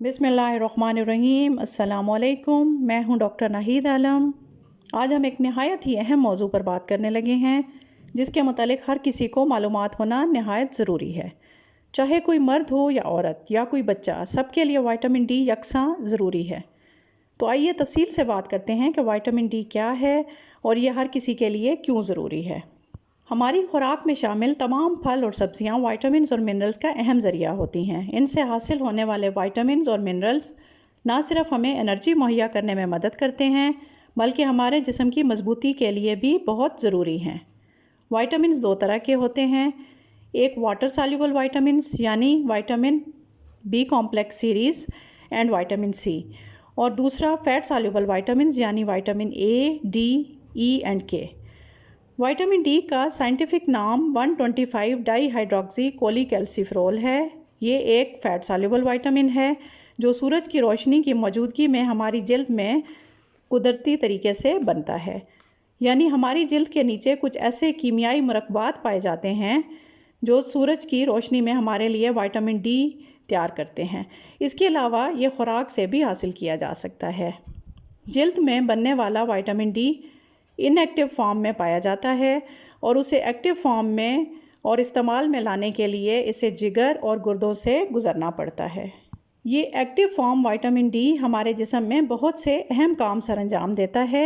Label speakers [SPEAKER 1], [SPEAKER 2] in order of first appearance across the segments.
[SPEAKER 1] بسم اللہ الرحمن الرحیم۔ السلام علیکم، میں ہوں ڈاکٹر ناہید عالم۔ آج ہم ایک نہایت ہی اہم موضوع پر بات کرنے لگے ہیں جس کے متعلق ہر کسی کو معلومات ہونا نہایت ضروری ہے، چاہے کوئی مرد ہو یا عورت یا کوئی بچہ، سب کے لیے وائٹامن ڈی یکساں ضروری ہے۔ تو آئیے تفصیل سے بات کرتے ہیں کہ وائٹامن ڈی کیا ہے اور یہ ہر کسی کے لیے کیوں ضروری ہے۔ ہماری خوراک میں شامل تمام پھل اور سبزیاں وائٹامنز اور منرلز کا اہم ذریعہ ہوتی ہیں۔ ان سے حاصل ہونے والے وائٹامنز اور منرلز نہ صرف ہمیں انرجی مہیا کرنے میں مدد کرتے ہیں بلکہ ہمارے جسم کی مضبوطی کے لیے بھی بہت ضروری ہیں۔ وائٹامنز دو طرح کے ہوتے ہیں، ایک واٹر سالوبل وائٹامنز یعنی vitamin B complex series and vitamin C, اور دوسرا فیٹ سالوبل وائٹامنز یعنی vitamin A, D, E and K. Vitamin D کا سائنٹیفک نام 125 ڈائی ہائیڈروکسی کولی کیلسیفرول ہے۔ یہ ایک فیٹ سالوبل وائٹامن ہے جو سورج کی روشنی کی موجودگی میں ہماری جلد میں قدرتی طریقے سے بنتا ہے، یعنی ہماری جلد کے نیچے کچھ ایسے کیمیائی مرکبات پائے جاتے ہیں جو سورج کی روشنی میں ہمارے لیے وائٹامن ڈی تیار کرتے ہیں۔ اس کے علاوہ یہ خوراک سے بھی حاصل کیا جا سکتا ہے۔ جلد میں بننے والا vitamin D in active form میں پایا جاتا ہے اور اسے ایکٹیو فارم میں اور استعمال میں لانے کے لیے اسے جگر اور گردوں سے گزرنا پڑتا ہے۔ یہ ایکٹیو فارم وائٹامن ڈی ہمارے جسم میں بہت سے اہم کام سر انجام دیتا ہے۔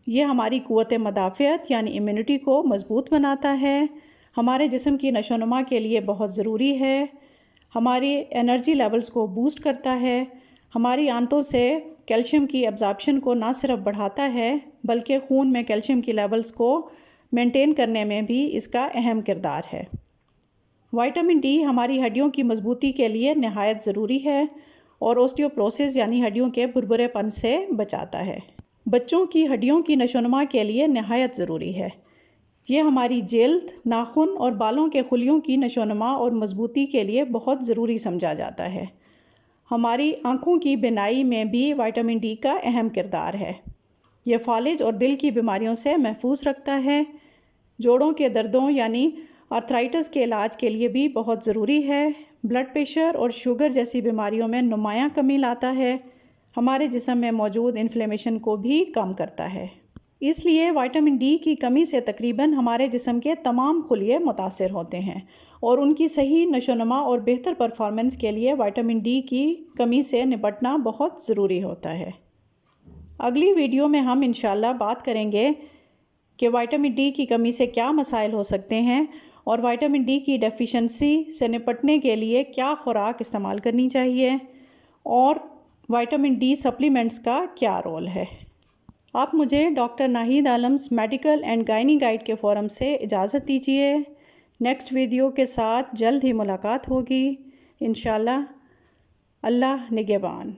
[SPEAKER 1] یہ ہماری قوت مدافعت یعنی امیونٹی کو مضبوط بناتا ہے، ہمارے جسم کی نشو و نما کے لیے بہت ضروری ہے، ہماری انرجی لیولز کو بوسٹ کرتا ہے، ہماری آنتوں سے کیلشیم کی ایبزارپشن کو نہ صرف بڑھاتا ہے بلکہ خون میں کیلشیم کی لیولز کو مینٹین کرنے میں بھی اس کا اہم کردار ہے۔ وائٹامن ڈی ہماری ہڈیوں کی مضبوطی کے لیے نہایت ضروری ہے اور اوسٹیوپروسس یعنی ہڈیوں کے بھربھرے پن سے بچاتا ہے۔ بچوں کی ہڈیوں کی نشو و نما کے لیے نہایت ضروری ہے۔ یہ ہماری جلد، ناخن اور بالوں کے خلیوں کی نشو و نما اور مضبوطی کے لیے بہت ضروری سمجھا جاتا ہے۔ ہماری آنکھوں کی بینائی میں بھی وائٹامن ڈی کا اہم کردار ہے۔ یہ فالج اور دل کی بیماریوں سے محفوظ رکھتا ہے۔ جوڑوں کے دردوں یعنی آرتھرائٹس کے علاج کے لیے بھی بہت ضروری ہے۔ بلڈ پریشر اور شوگر جیسی بیماریوں میں نمایاں کمی لاتا ہے۔ ہمارے جسم میں موجود انفلیمیشن کو بھی کم کرتا ہے۔ اس لیے وائٹامن ڈی کی کمی سے تقریباً ہمارے جسم کے تمام خلیے متاثر ہوتے ہیں اور ان کی صحیح نشو و نما اور بہتر پرفارمنس کے لیے وائٹامن ڈی کی کمی سے نپٹنا بہت ضروری ہوتا ہے۔ اگلی ویڈیو میں ہم انشاءاللہ بات کریں گے کہ وائٹامن ڈی کی کمی سے کیا مسائل ہو سکتے ہیں اور وائٹامن ڈی کی ڈیفیشنسی سے نپٹنے کے لیے کیا خوراک استعمال کرنی چاہیے اور وائٹامن ڈی سپلیمنٹس کا کیا رول ہے۔ آپ مجھے doctor Naheed Alam's medical and gynae guide کے فورم سے اجازت دیجیے۔ نیکسٹ ویڈیو کے ساتھ جلد ہی ملاقات ہوگی انشاءاللہ۔ اللہ نگہبان۔